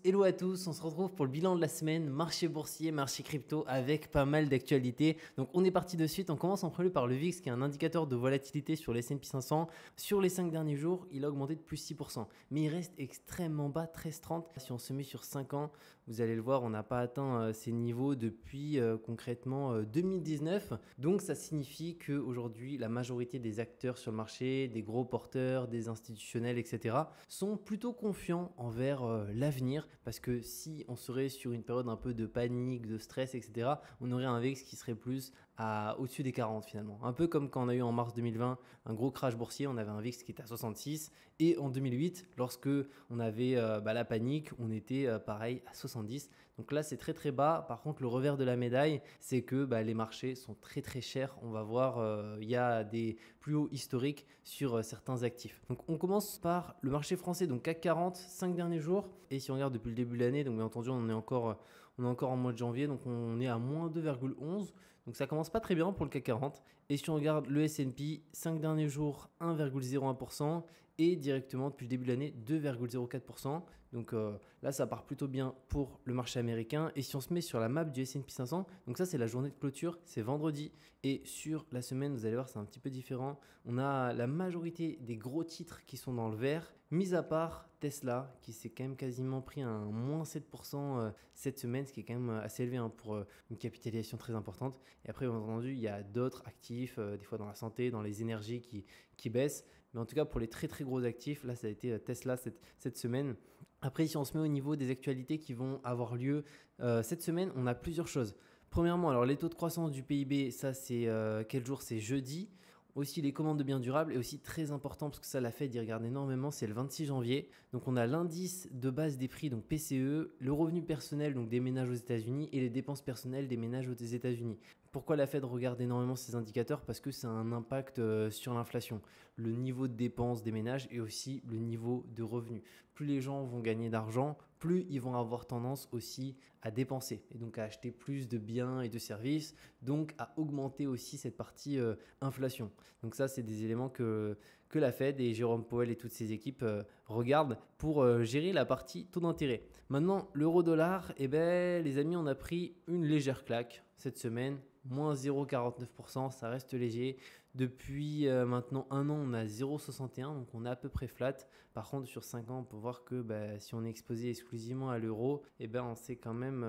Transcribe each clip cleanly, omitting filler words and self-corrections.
Hello à tous, on se retrouve pour le bilan de la semaine, marché boursier, marché crypto avec pas mal d'actualités. Donc on est parti de suite, on commence en premier par le VIX qui est un indicateur de volatilité sur le S&P 500. Sur les 5 derniers jours, il a augmenté de plus 6%, mais il reste extrêmement bas, 13,30. Si on se met sur 5 ans, vous allez le voir, on n'a pas atteint ces niveaux depuis concrètement 2019. Donc ça signifie qu'aujourd'hui, la majorité des acteurs sur le marché, des gros porteurs, des institutionnels, etc., sont plutôt confiants envers l'avenir. Parce que si on serait sur une période un peu de panique, de stress, etc., on aurait un VIX qui serait plus au-dessus des 40 finalement. Un peu comme quand on a eu en mars 2020 un gros crash boursier, on avait un VIX qui était à 66. Et en 2008, lorsque on avait la panique, on était pareil à 70. Donc là, c'est très très bas. Par contre, le revers de la médaille, c'est que les marchés sont très très chers. On va voir, il y a des plus hauts historiques sur certains actifs. Donc on commence par le marché français, donc CAC 40, 5 derniers jours. Et si on regarde depuis le début de l'année, donc bien entendu, on est encore en mois de janvier, donc on est à moins 2,11. Donc ça commence pas très bien pour le CAC 40. Et si on regarde le S&P, 5 derniers jours, 1,01% et directement depuis le début de l'année, 2,04%. Donc là, ça part plutôt bien pour le marché américain. Et si on se met sur la map du S&P 500, donc ça, c'est la journée de clôture, c'est vendredi. Et sur la semaine, vous allez voir, c'est un petit peu différent. On a la majorité des gros titres qui sont dans le vert, mis à part Tesla, qui s'est quand même quasiment pris un moins 7% cette semaine, ce qui est quand même assez élevé pour une capitalisation très importante. Et après, bien entendu, il y a d'autres actifs, des fois dans la santé, dans les énergies qui baissent. Mais en tout cas, pour les très très gros actifs, là, ça a été Tesla cette semaine. Après, si on se met au niveau des actualités qui vont avoir lieu cette semaine, on a plusieurs choses. Premièrement, alors les taux de croissance du PIB, ça c'est quel jour? C'est jeudi. Aussi les commandes de biens durables et aussi très important parce que ça la Fed y regarde énormément, c'est le 26 janvier. Donc on a l'indice de base des prix, donc PCE, le revenu personnel donc des ménages aux États-Unis et les dépenses personnelles des ménages aux États-Unis. Pourquoi la Fed regarde énormément ces indicateurs? Parce que ça a un impact sur l'inflation, le niveau de dépenses des ménages et aussi le niveau de revenus. Plus les gens vont gagner d'argent, plus ils vont avoir tendance aussi à dépenser et donc à acheter plus de biens et de services, donc à augmenter aussi cette partie inflation. Donc ça, c'est des éléments que la Fed et Jérôme Powell et toutes ses équipes regardent pour gérer la partie taux d'intérêt. Maintenant, l'euro-dollar, les amis, on a pris une légère claque cette semaine. Moins 0,49%, ça reste léger. Depuis maintenant un an, on a 0,61, donc on est à peu près flat. Par contre, sur 5 ans, on peut voir que si on est exposé exclusivement à l'euro, on s'est quand même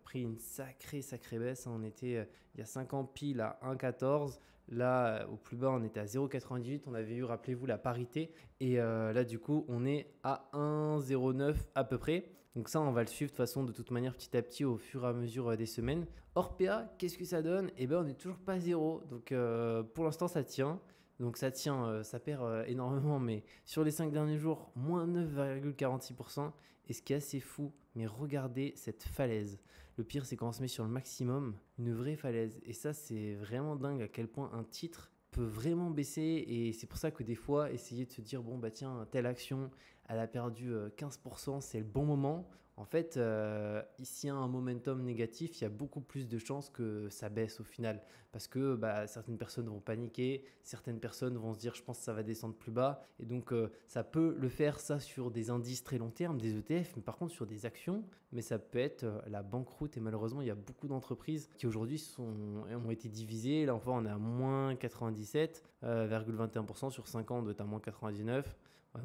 pris une sacrée baisse. On était il y a 5 ans pile à 1,14. Là, au plus bas, on était à 0,98. On avait eu, rappelez-vous, la parité. Et là, du coup, on est à 1,09 à peu près. Donc ça, on va le suivre de façon, de toute manière, petit à petit, au fur et à mesure des semaines. Orpea, qu'est-ce que ça donne? On n'est toujours pas à zéro. Donc pour l'instant, ça tient. Donc ça tient, ça perd énormément, mais sur les 5 derniers jours, moins 9,46%. Et ce qui est assez fou, mais regardez cette falaise. Le pire, c'est quand on se met sur le maximum, une vraie falaise. Et ça, c'est vraiment dingue à quel point un titre peut vraiment baisser. Et c'est pour ça que des fois, essayer de se dire, bon, tiens, telle action, elle a perdu 15%, c'est le bon moment. En fait, s'il y a un momentum négatif, il y a beaucoup plus de chances que ça baisse au final. Parce que certaines personnes vont paniquer, certaines personnes vont se dire je pense que ça va descendre plus bas. Et donc, ça peut le faire ça sur des indices très long terme, des ETF, mais par contre sur des actions, mais ça peut être la banqueroute. Et malheureusement, il y a beaucoup d'entreprises qui aujourd'hui ont été divisées. Là, enfin, on est à moins 97,21% sur 5 ans, on doit être à moins 99.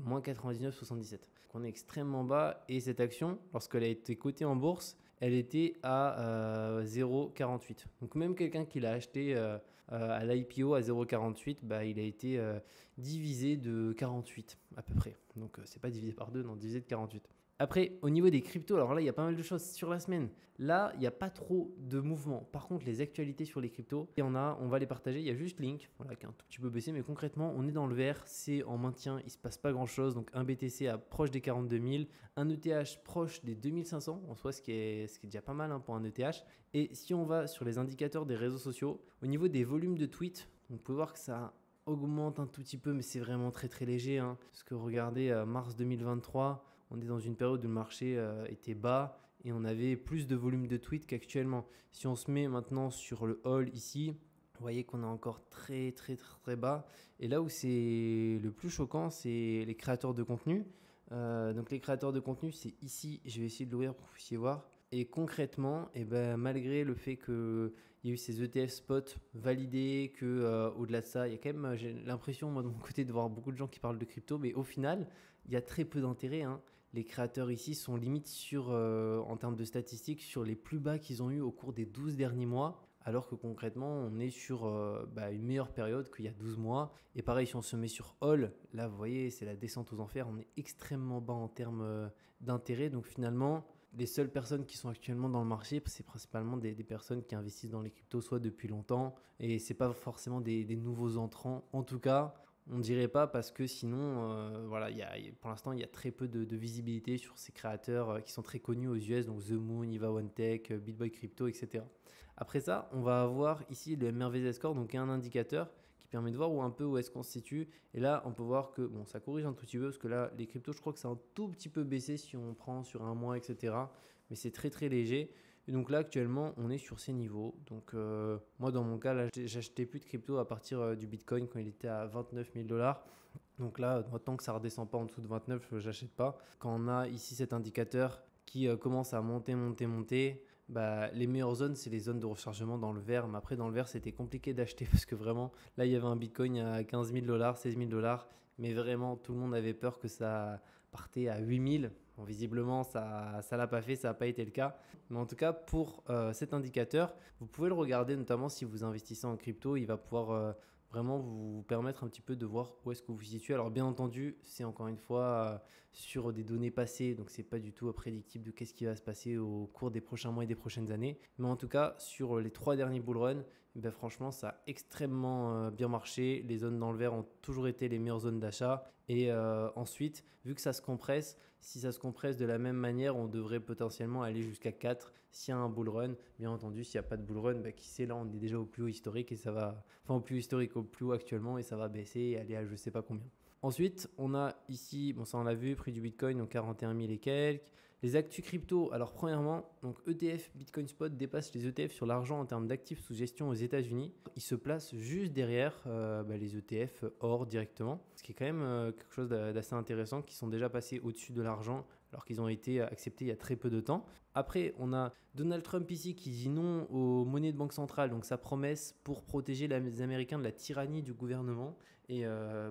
Moins 99,77. Donc on est extrêmement bas et cette action, lorsqu'elle a été cotée en bourse, elle était à 0,48. Donc même quelqu'un qui l'a acheté à l'IPO à 0,48, il a été divisé de 48 à peu près. Donc c'est pas divisé par 2, non, divisé de 48. Après, au niveau des cryptos, alors là, il y a pas mal de choses sur la semaine. Là, il n'y a pas trop de mouvements. Par contre, les actualités sur les cryptos, on va les partager. Il y a juste Link, voilà, qui est un tout petit peu baissé, mais concrètement, on est dans le vert, c'est en maintien, il ne se passe pas grand-chose. Donc, un BTC proche des 42 000, un ETH proche des 2500, en soi, ce qui est déjà pas mal pour un ETH. Et si on va sur les indicateurs des réseaux sociaux, au niveau des volumes de tweets, on peut voir que ça augmente un tout petit peu, mais c'est vraiment très très léger. Parce que regardez, mars 2023, on est dans une période où le marché était bas et on avait plus de volume de tweets qu'actuellement. Si on se met maintenant sur le all ici, vous voyez qu'on est encore très très très bas. Et là où c'est le plus choquant, c'est les créateurs de contenu. Donc les créateurs de contenu, c'est ici, je vais essayer de l'ouvrir pour que vous puissiez voir. Et concrètement, malgré le fait qu'il y a eu ces ETF spots validés, au-delà de ça, il y a quand même, j'ai l'impression, moi de mon côté, de voir beaucoup de gens qui parlent de crypto, mais au final, il y a très peu d'intérêt, hein. Les créateurs ici sont limite en termes de statistiques, sur les plus bas qu'ils ont eu au cours des 12 derniers mois, alors que concrètement, on est sur une meilleure période qu'il y a 12 mois. Et pareil, si on se met sur All, là, vous voyez, c'est la descente aux enfers, on est extrêmement bas en termes d'intérêt. Donc finalement, les seules personnes qui sont actuellement dans le marché, c'est principalement des personnes qui investissent dans les cryptos, soit depuis longtemps, et c'est pas forcément des nouveaux entrants. En tout cas, on ne dirait pas, parce que sinon, voilà, pour l'instant, il y a très peu de visibilité sur ces créateurs qui sont très connus aux US, donc The Moon, Eva One Tech, BitBoy Crypto, etc. Après ça, on va avoir ici le MRVZ Score, donc un indicateur qui permet de voir où est-ce qu'on se situe. Et là, on peut voir que bon, ça corrige un tout petit peu, parce que là, les cryptos, je crois que c'est un tout petit peu baissé si on prend sur un mois, etc. Mais c'est très très léger. Et donc là, actuellement, on est sur ces niveaux. Donc moi, dans mon cas, là, j'achetais plus de crypto à partir du Bitcoin quand il était à 29 000 dollars. Donc là, tant que ça ne redescend pas en dessous de 29, j'achète pas. Quand on a ici cet indicateur qui commence à monter, les meilleures zones, c'est les zones de rechargement dans le vert. Mais après, dans le vert, c'était compliqué d'acheter parce que vraiment, là, il y avait un Bitcoin à 15 000 dollars, 16 000 dollars. Mais vraiment, tout le monde avait peur que ça partait à 8 000. Bon, visiblement, ça ne l'a pas fait, ça n'a pas été le cas. Mais en tout cas, pour cet indicateur, vous pouvez le regarder, notamment si vous investissez en crypto. Il va pouvoir vraiment vous permettre un petit peu de voir où est-ce que vous vous situez. Alors bien entendu, c'est encore une fois sur des données passées, donc c'est pas du tout prédictible de qu'est-ce qui va se passer au cours des prochains mois et des prochaines années. Mais en tout cas, sur les 3 derniers bull runs, franchement, ça a extrêmement bien marché. Les zones dans le vert ont toujours été les meilleures zones d'achat. Et ensuite, vu que ça se compresse, si ça se compresse de la même manière, on devrait potentiellement aller jusqu'à 4 s'il y a un bull run. Bien entendu, s'il n'y a pas de bull run, qui sait, là on est déjà au plus haut historique et ça va, enfin au plus historique, au plus haut actuellement, et ça va baisser et aller à je sais pas combien. Ensuite, on a ici, bon ça on l'a vu, prix du Bitcoin, donc 41 000 et quelques. Les actus crypto, alors premièrement, donc ETF Bitcoin Spot dépasse les ETF sur l'argent en termes d'actifs sous gestion aux États-Unis. Il se place juste derrière les ETF or directement, ce qui est quand même quelque chose d'assez intéressant, qui sont déjà passés au-dessus de l'argent alors qu'ils ont été acceptés il y a très peu de temps. Après, on a Donald Trump ici qui dit non aux monnaies de banque centrale, donc sa promesse pour protéger les Américains de la tyrannie du gouvernement. Et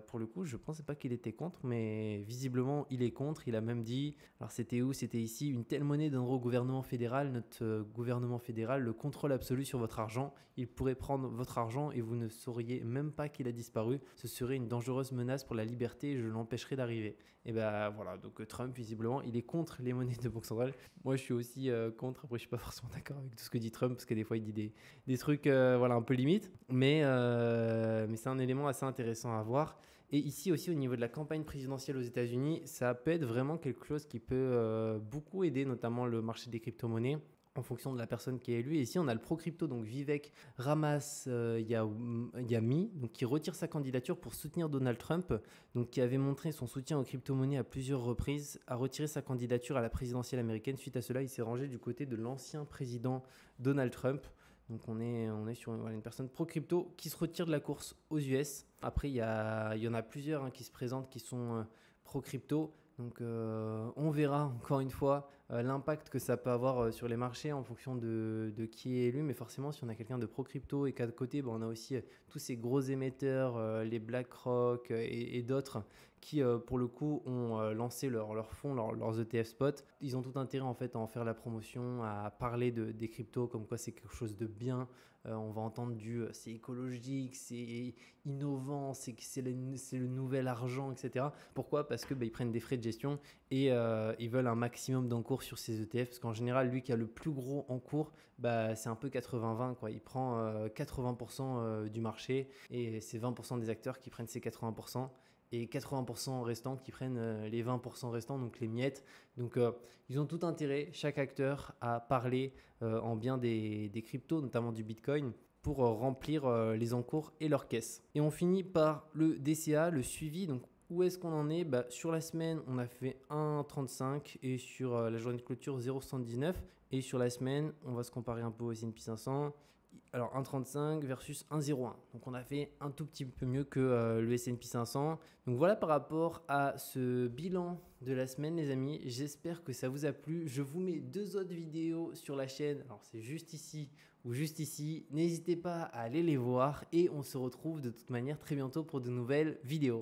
pour le coup, je ne pensais pas qu'il était contre, mais visiblement, il est contre. Il a même dit, alors c'était où? C'était ici, une telle monnaie donnerait au gouvernement fédéral, notre gouvernement fédéral, le contrôle absolu sur votre argent. Il pourrait prendre votre argent et vous ne sauriez même pas qu'il a disparu. Ce serait une dangereuse menace pour la liberté et je l'empêcherai d'arriver. Et voilà, donc Trump, visiblement, il est contre les monnaies de banque centrale. Moi, je suis aussi contre. Après, je suis pas forcément d'accord avec tout ce que dit Trump, parce que des fois, il dit des trucs un peu limites. Mais c'est un élément assez intéressant à voir. Et ici aussi, au niveau de la campagne présidentielle aux États-Unis, ça peut être vraiment quelque chose qui peut beaucoup aider, notamment le marché des crypto-monnaies, en fonction de la personne qui est élue. Et ici, on a le pro-crypto, donc Vivek Ramaswamy, donc qui retire sa candidature pour soutenir Donald Trump, donc qui avait montré son soutien aux crypto-monnaies à plusieurs reprises, a retiré sa candidature à la présidentielle américaine. Suite à cela, il s'est rangé du côté de l'ancien président Donald Trump. Donc on est sur une personne pro-crypto qui se retire de la course aux US. Après, il y en a plusieurs qui se présentent, qui sont pro-crypto. Donc on verra encore une fois l'impact que ça peut avoir sur les marchés en fonction de qui est élu. Mais forcément, si on a quelqu'un de pro-crypto et qu'à côté, on a aussi tous ces gros émetteurs, les BlackRock et d'autres qui, pour le coup, ont lancé leurs fonds, leurs ETF spot. Ils ont tout intérêt en fait à en faire la promotion, à parler des cryptos comme quoi c'est quelque chose de bien. On va entendre c'est écologique, c'est innovant, c'est le nouvel argent, etc. Pourquoi? Parce que ils prennent des frais de gestion et ils veulent un maximum d'encours sur ces ETF, parce qu'en général, lui qui a le plus gros encours, c'est un peu 80-20, quoi. Il prend 80% du marché et c'est 20% des acteurs qui prennent ces 80%. Et 80% restants qui prennent les 20% restants, donc les miettes. Donc ils ont tout intérêt, chaque acteur, à parler en bien des cryptos, notamment du Bitcoin, pour remplir les encours et leurs caisses. Et on finit par le DCA, le suivi. Donc où est-ce qu'on en est? Sur la semaine, on a fait 1,35 et sur la journée de clôture 0,79. Et sur la semaine, on va se comparer un peu au S&P 500. Alors 1,35 versus 1,01. Donc on a fait un tout petit peu mieux que le S&P 500. Donc voilà par rapport à ce bilan de la semaine les amis. J'espère que ça vous a plu. Je vous mets 2 autres vidéos sur la chaîne. Alors c'est juste ici ou juste ici. N'hésitez pas à aller les voir et on se retrouve de toute manière très bientôt pour de nouvelles vidéos.